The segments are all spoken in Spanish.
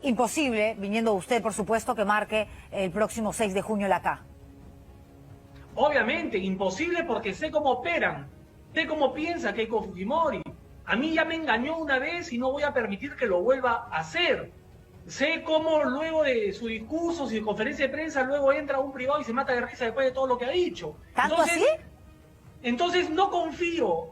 imposible, viniendo de usted, por supuesto, que marque el próximo 6 de junio la K. Obviamente, imposible porque sé cómo operan, sé cómo piensa Keiko Fujimori. A mí ya me engañó una vez y no voy a permitir que lo vuelva a hacer. Sé cómo luego de su discurso, su conferencia de prensa, luego entra a un privado y se mata de risa después de todo lo que ha dicho. ¿Tanto así? Entonces no confío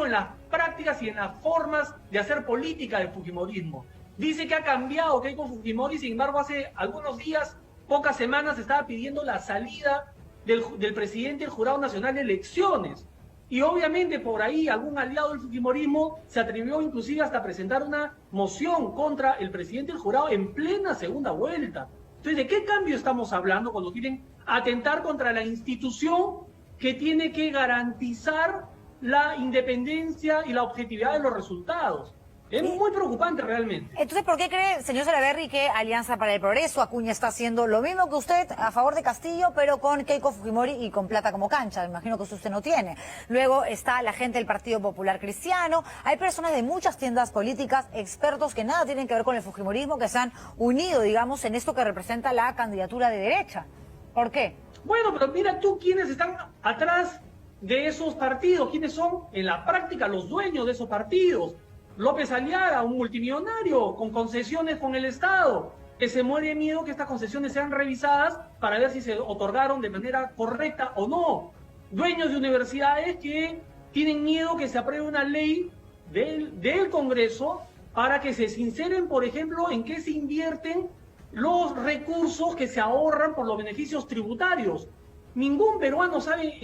en las prácticas y en las formas de hacer política del fujimorismo. Dice que ha cambiado Keiko Fujimori, sin embargo hace algunos días, pocas semanas, estaba pidiendo la salida del presidente del Jurado Nacional de Elecciones. Y obviamente por ahí algún aliado del fujimorismo se atrevió inclusive hasta a presentar una moción contra el presidente del jurado en plena segunda vuelta. Entonces, ¿de qué cambio estamos hablando cuando quieren atentar contra la institución que tiene que garantizar la independencia y la objetividad de los resultados? Es muy preocupante realmente. Entonces, ¿por qué cree, señor Salaverry, que Alianza para el Progreso, Acuña, está haciendo lo mismo que usted a favor de Castillo, pero con Keiko Fujimori y con plata como cancha? Me imagino que eso usted no tiene. Luego está la gente del Partido Popular Cristiano. Hay personas de muchas tiendas políticas, expertos que nada tienen que ver con el fujimorismo, que se han unido, digamos, en esto que representa la candidatura de derecha. ¿Por qué? Bueno, pero mira tú quiénes están atrás de esos partidos, quiénes son en la práctica los dueños de esos partidos. López Aliaga, un multimillonario con concesiones con el Estado, que se muere de miedo que estas concesiones sean revisadas para ver si se otorgaron de manera correcta o no. Dueños de universidades que tienen miedo que se apruebe una ley del Congreso para que se sinceren, por ejemplo, en qué se invierten los recursos que se ahorran por los beneficios tributarios. Ningún peruano sabe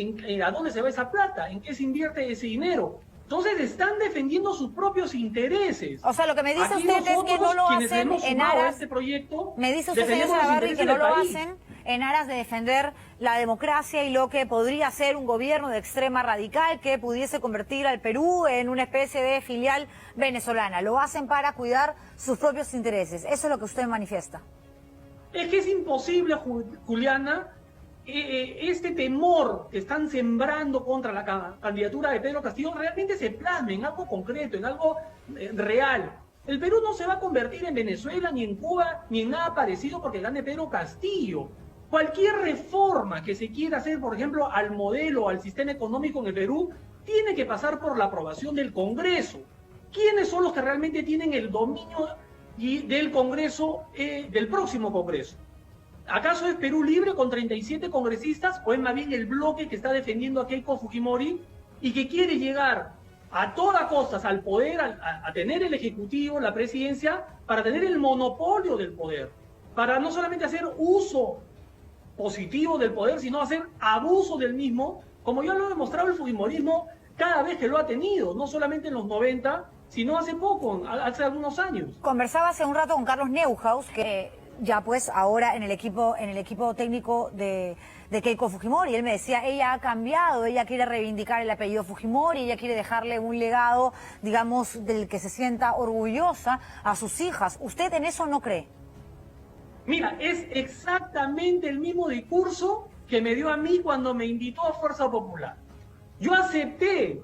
a dónde se va esa plata, en qué se invierte ese dinero. Entonces están defendiendo sus propios intereses. O sea, lo que me dice usted es que no lo hacen en aras... Este proyecto, me dice usted, señor Salaverry, que no lo hacen en aras de defender la democracia y lo que podría ser un gobierno de extrema radical que pudiese convertir al Perú en una especie de filial venezolana. Lo hacen para cuidar sus propios intereses. Eso es lo que usted manifiesta. Es que es imposible, Juliana, este temor que están sembrando contra la candidatura de Pedro Castillo realmente se plasme en algo concreto, en algo real. El Perú no se va a convertir en Venezuela, ni en Cuba, ni en nada parecido porque gane Pedro Castillo. Cualquier reforma que se quiera hacer, por ejemplo, al modelo, al sistema económico en el Perú, tiene que pasar por la aprobación del Congreso. ¿Quiénes son los que realmente tienen el dominio del Congreso, del próximo Congreso? ¿Acaso es Perú Libre con 37 congresistas o es más bien el bloque que está defendiendo a Keiko Fujimori y que quiere llegar a toda costa al poder, a tener el Ejecutivo, la Presidencia, para tener el monopolio del poder? Para no solamente hacer uso positivo del poder, sino hacer abuso del mismo, como ya lo ha demostrado el Fujimorismo cada vez que lo ha tenido, no solamente en los 90, sino hace poco, hace algunos años. Conversaba hace un rato con Carlos Neuhaus, que ya pues ahora en el equipo técnico de Keiko Fujimori, él me decía, ella ha cambiado, ella quiere reivindicar el apellido Fujimori, ella quiere dejarle un legado, digamos, del que se sienta orgullosa a sus hijas. ¿Usted en eso no cree? Mira, es exactamente el mismo discurso que me dio a mí cuando me invitó a Fuerza Popular. Yo acepté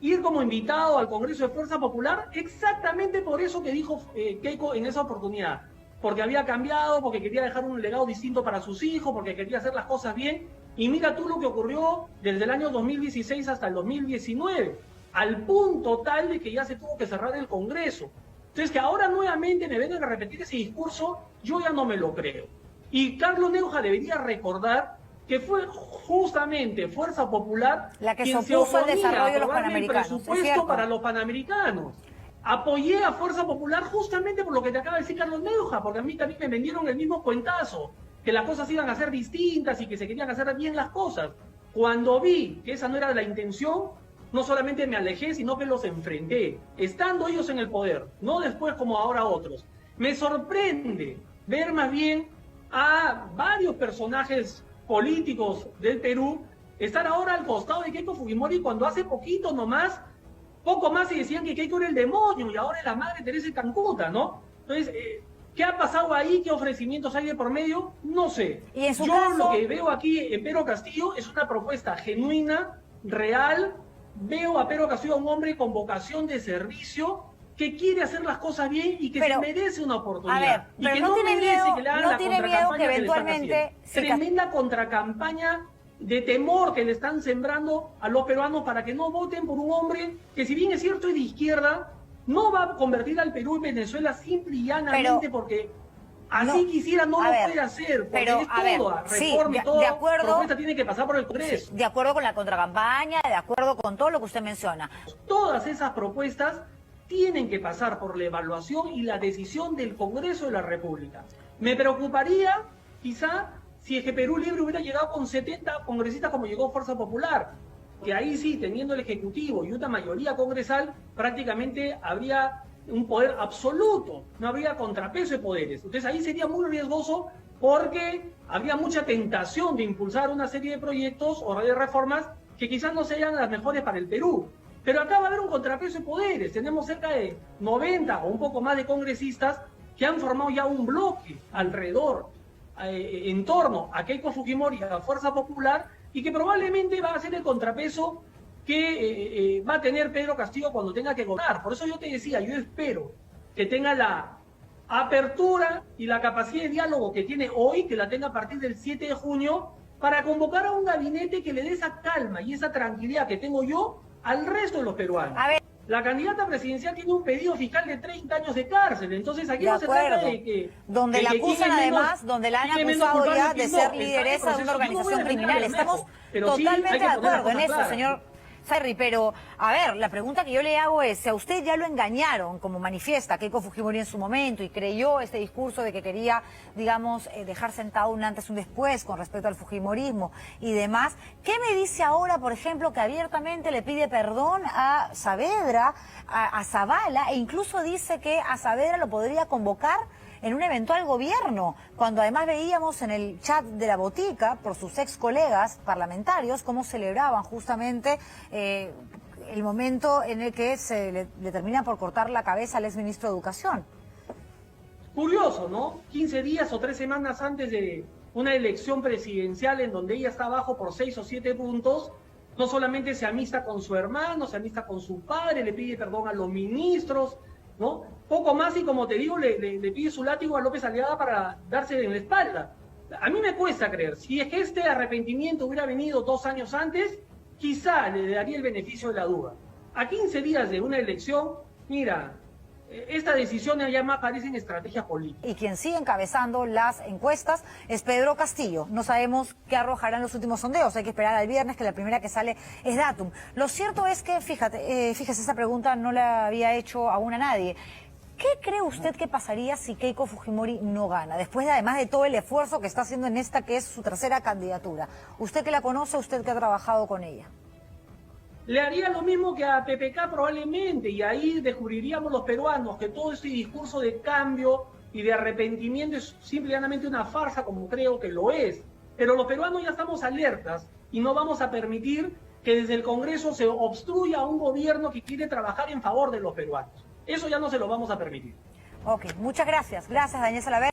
ir como invitado al Congreso de Fuerza Popular exactamente por eso que dijo Keiko en esa oportunidad. Porque había cambiado, porque quería dejar un legado distinto para sus hijos, porque quería hacer las cosas bien. Y mira tú lo que ocurrió desde el año 2016 hasta el 2019, al punto tal de que ya se tuvo que cerrar el Congreso. Entonces, que ahora nuevamente me vengan a repetir ese discurso, yo ya no me lo creo. Y Carlos Neuhaus debería recordar que fue justamente Fuerza Popular la que quien se opuso al desarrollo de los panamericanos, el presupuesto para los panamericanos. Apoyé a Fuerza Popular justamente por lo que te acaba de decir Carlos Neuhaus, porque a mí también me vendieron el mismo cuentazo, que las cosas iban a ser distintas y que se querían hacer bien las cosas. Cuando vi que esa no era la intención, no solamente me alejé, sino que los enfrenté, estando ellos en el poder, no después como ahora otros. Me sorprende ver más bien a varios personajes políticos del Perú estar ahora al costado de Keiko Fujimori cuando hace poquito nomás, poco más y decían que Keiko era el demonio y ahora es la madre Teresa de Calcuta, ¿no? Entonces, ¿qué ha pasado ahí? ¿Qué ofrecimientos hay de por medio? No sé. ¿Y en su Yo caso? Lo que veo aquí en Pedro Castillo es una propuesta genuina, real. Veo a Pedro Castillo un hombre con vocación de servicio que quiere hacer las cosas bien y que Pero, se merece una oportunidad. a ver, y pero que no no tiene merece miedo- que le hagan no la tiene miedo contracampaña que le están eventualmente haciendo. se Tremenda contracampaña de temor que le están sembrando a los peruanos para que no voten por un hombre que, si bien es cierto es de izquierda, no va a convertir al Perú en Venezuela simple y llanamente porque así quisiera, no a lo ver, puede hacer, porque pero, es a ver, todo, sí, reforma y de todo, acuerdo. propuesta tiene que pasar por el Congreso. Sí, de acuerdo con la contracampaña, de acuerdo con todo lo que usted menciona. Todas esas propuestas tienen que pasar por la evaluación y la decisión del Congreso de la República. Me preocuparía, quizá, si es que Perú Libre hubiera llegado con 70 congresistas como llegó Fuerza Popular, que ahí sí, teniendo el Ejecutivo y una mayoría congresal, prácticamente habría un poder absoluto, no habría contrapeso de poderes. Entonces ahí sería muy riesgoso porque habría mucha tentación de impulsar una serie de proyectos o de reformas que quizás no sean las mejores para el Perú. Pero acá va a haber un contrapeso de poderes. Tenemos cerca de 90 o un poco más de congresistas que han formado ya un bloque alrededor, en torno a Keiko Fujimori y a la Fuerza Popular, y que probablemente va a ser el contrapeso que va a tener Pedro Castillo cuando tenga que gobernar. Por eso yo te decía, yo espero que tenga la apertura y la capacidad de diálogo que tiene hoy, que la tenga a partir del 7 de junio, para convocar a un gabinete que le dé esa calma y esa tranquilidad que tengo yo al resto de los peruanos. A ver. La candidata presidencial tiene un pedido fiscal de 30 años de cárcel, entonces aquí no se trata de que... Donde de la que acusan quién es menos- además, donde la han quién es menos acusado culpable ya y de quién no. ser Está en lideresa de una proceso. Yo no voy a organización venir criminal. al Estamos Bermejo, pero sí hay totalmente que de poner las acuerdo en cosas eso, claras. señor Ferri, pero a ver, la pregunta que yo le hago es, si a usted ya lo engañaron, como manifiesta Keiko Fujimori en su momento, y creyó este discurso de que quería, digamos, dejar sentado un antes y un después con respecto al fujimorismo y demás, ¿qué me dice ahora, por ejemplo, que abiertamente le pide perdón a Saavedra, a Zavala, e incluso dice que a Saavedra lo podría convocar en un eventual gobierno, cuando además veíamos en el chat de la botica, por sus ex colegas parlamentarios, cómo celebraban justamente el momento en el que se le termina por cortar la cabeza al exministro de Educación? Curioso, ¿no? 15 días o 3 semanas antes de una elección presidencial en donde ella está abajo por 6 o 7 puntos, no solamente se amista con su hermano, se amista con su padre, le pide perdón a los ministros, ¿no? Poco más y, como te digo, le pide su látigo a López Aliaga para darse en la espalda. A mí me cuesta creer, si es que este arrepentimiento hubiera venido 2 años antes, quizá le daría el beneficio de la duda. A 15 días de una elección, mira, estas decisiones ya más parecen estrategia política. Y quien sigue encabezando las encuestas es Pedro Castillo. No sabemos qué arrojarán los últimos sondeos. Hay que esperar al viernes, que la primera que sale es Datum. Lo cierto es que, fíjese, esa pregunta no la había hecho aún a nadie. ¿Qué cree usted que pasaría si Keiko Fujimori no gana? Después de, además de todo el esfuerzo que está haciendo en esta que es su tercera candidatura. Usted que la conoce, usted que ha trabajado con ella. Le haría lo mismo que a PPK probablemente, y ahí descubriríamos los peruanos que todo este discurso de cambio y de arrepentimiento es simplemente una farsa, como creo que lo es. Pero los peruanos ya estamos alertas y no vamos a permitir que desde el Congreso se obstruya a un gobierno que quiere trabajar en favor de los peruanos. Eso ya no se lo vamos a permitir. Ok, muchas gracias. Gracias, Daniel Salaverry.